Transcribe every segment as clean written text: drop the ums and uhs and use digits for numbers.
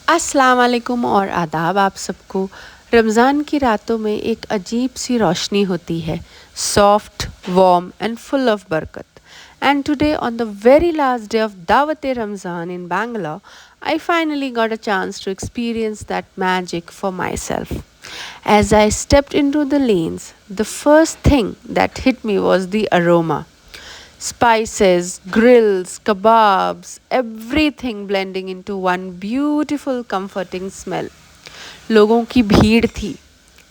अस्सलाम वालेकुम और आदाब आप सबको। रमज़ान की रातों में एक अजीब सी रोशनी होती है, soft, warm and full of बरकत। And today, on the very last day of Dawat-e Ramzan in Bangalore, I finally got a chance to experience that magic for myself. As I stepped into the lanes, the first thing that hit me was the aroma. Spices, grills, kebabs, everything blending into one beautiful, comforting smell. लोगों की भीड़ थी,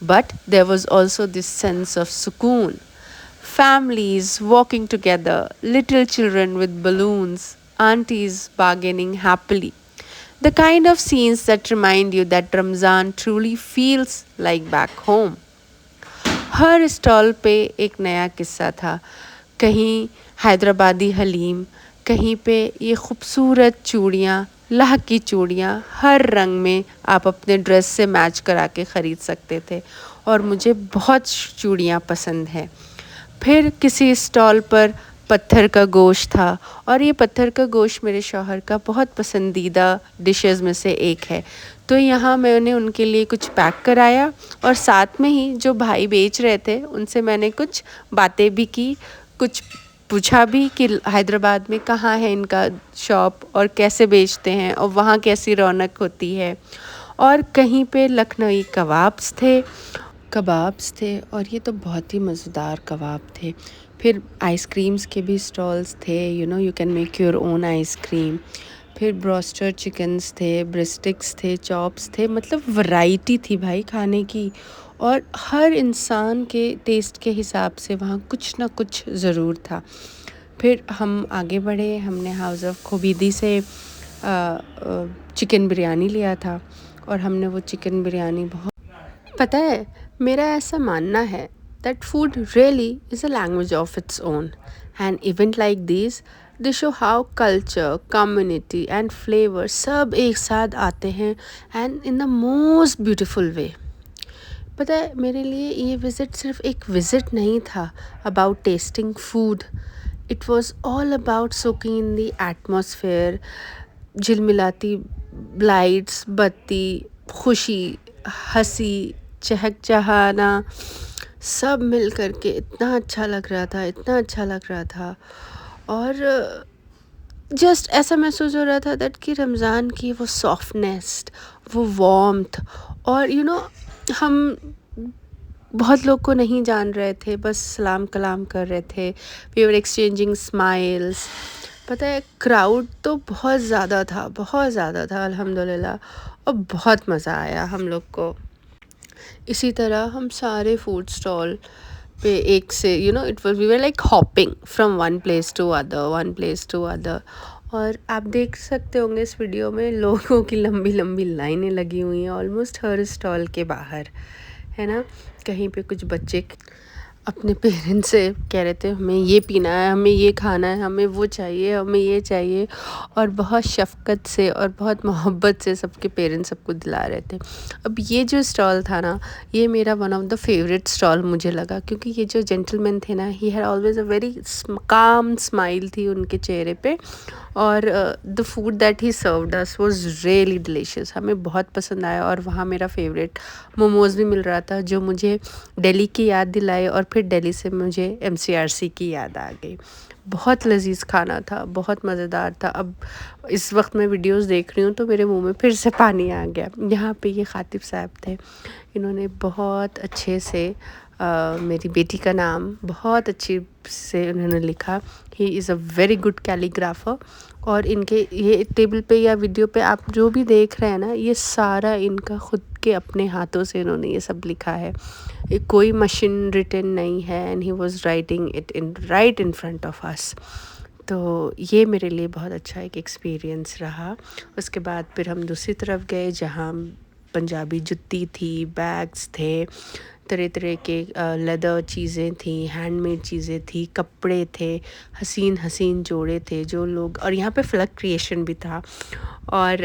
but there was also this sense of sukoon. Families walking together, little children with balloons, aunties bargaining happily. The kind of scenes that remind you that Ramzan truly feels like back home. Her stall पे एक नया किस्सा था। कहीं हैदराबादी हलीम, कहीं पे ये खूबसूरत चूड़ियाँ, लाह की चूड़ियाँ, हर रंग में आप अपने ड्रेस से मैच करा के ख़रीद सकते थे और मुझे बहुत चूड़ियाँ पसंद है। फिर किसी स्टॉल पर पत्थर का गोश्त था और ये पत्थर का गोश्त मेरे शौहर का बहुत पसंदीदा डिशेस में से एक है। तो यहाँ मैंने उनके लिए कुछ पैक कराया और साथ में ही जो भाई बेच रहे थे उनसे मैंने कुछ बातें भी की, कुछ पूछा भी कि हैदराबाद में कहाँ है इनका शॉप और कैसे बेचते हैं और वहाँ कैसी रौनक होती है। और कहीं पे लखनवी कबाब्स थे और ये तो बहुत ही मज़ेदार कबाब थे। फिर आइसक्रीम्स के भी स्टॉल्स थे, you can make your own ice cream. फिर ब्रोस्टर चिकन्स थे, ब्रिस्टिक्स थे, चॉप्स थे, मतलब वैरायटी थी भाई खाने की। और हर इंसान के टेस्ट के हिसाब से वहाँ कुछ ना कुछ ज़रूर था। फिर हम आगे बढ़े, हमने हाउस ऑफ खोबीदी से चिकन बिरयानी लिया था और हमने वो चिकन बिरयानी बहुत पता है, मेरा ऐसा मानना है that food really is a language of its own. And event like these, they show how culture, community and flavor सब एक साथ आते हैं and in the most beautiful way. पता है मेरे लिए ये विज़िट सिर्फ एक विज़िट नहीं था about tasting food. It was all about soaking in the atmosphere, झिलमिलाती लाइट्स, बत्ती, खुशी, हंसी, चहकचहाना, सब मिल कर के इतना अच्छा लग रहा था, इतना अच्छा लग रहा था। और जस्ट ऐसा महसूस हो रहा था दैट कि रमज़ान की वो सॉफ्टनेस, वो वार्मथ और हम बहुत लोग को नहीं जान रहे थे, बस सलाम कलाम कर रहे थे, वी वर एक्सचेंजिंग स्माइल्स। पता है क्राउड तो बहुत ज़्यादा था अल्हम्दुलिल्लाह, और बहुत मज़ा आया हम लोग को। इसी तरह हम सारे फूड स्टॉल पे एक से it was we were like hopping from one place to other. और आप देख सकते होंगे इस वीडियो में लोगों की लंबी लंबी लाइनें लगी हुई हैं ऑलमोस्ट हर स्टॉल के बाहर, है ना। कहीं पे कुछ बच्चे अपने पेरेंट्स से कह रहे थे हमें ये पीना है, हमें ये खाना है, हमें वो चाहिए, हमें ये चाहिए, और बहुत शफ़क़त से और बहुत मोहब्बत से सबके पेरेंट्स सबको दिला रहे थे। अब ये जो स्टॉल था ना, ये मेरा one of the favourite stall मुझे लगा, क्योंकि ये जो जेंटलमैन थे ना, he had always a very calm smile थी उनके चेहरे पे, और the food that he served us was really delicious, हमें बहुत पसंद आया। और वहाँ मेरा फेवरेट मोमोज़ भी मिल रहा था जो मुझे दिल्ली की याद दिलाए, और फिर दिल्ली से मुझे एमसीआरसी की याद आ गई। बहुत लजीज खाना था, बहुत मज़ेदार था। अब इस वक्त मैं वीडियोस देख रही हूँ तो मेरे मुंह में फिर से पानी आ गया। यहाँ पे ये खातिब साहब थे, इन्होंने बहुत अच्छे से मेरी बेटी का नाम बहुत अच्छी से उन्होंने लिखा। He is a very good calligrapher. और इनके ये टेबल पे या वीडियो पे आप जो भी देख रहे हैं ना, ये सारा इनका खुद के अपने हाथों से इन्होंने ये सब लिखा है, कोई मशीन रिटन नहीं है, and he was writing it right in front of us. तो ये मेरे लिए बहुत अच्छा एक एक्सपीरियंस रहा। उसके बाद फिर हम दूसरी तरफ गए जहाँ पंजाबी जुत्ती थी, बैग्स थे, तरह तरह के लेदर चीज़ें थी, हैंडमेड चीज़ें थी, कपड़े थे, हसीन हसीन जोड़े थे जो लोग, और यहाँ पे फ्लग क्रिएशन भी था। और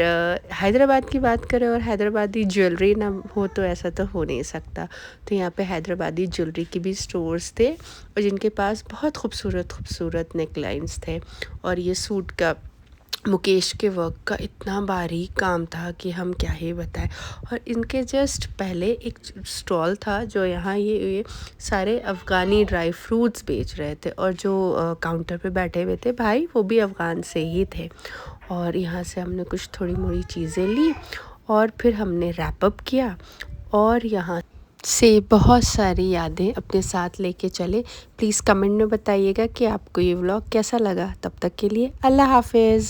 हैदराबाद की बात करें और हैदराबादी ज्वेलरी ना हो तो ऐसा तो हो नहीं सकता। तो यहाँ पे हैदराबादी ज्वेलरी के भी स्टोर्स थे, और जिनके पास बहुत खूबसूरत खूबसूरत नेक लाइन्स थे। और ये सूट का मुकेश के वर्क का इतना बारीक काम था कि हम क्या ही बताएं। और इनके जस्ट पहले एक स्टॉल था जो यहाँ ये सारे अफ़गानी ड्राई फ्रूट्स बेच रहे थे, और जो काउंटर पे बैठे हुए थे भाई वो भी अफ़गान से ही थे। और यहाँ से हमने कुछ थोड़ी मोड़ी चीज़ें ली और फिर हमने रैप अप किया, और यहाँ से बहुत सारी यादें अपने साथ लेके चले। प्लीज़ कमेंट में बताइएगा कि आपको ये व्लॉग कैसा लगा। तब तक के लिए अल्लाह हाफ़िज़।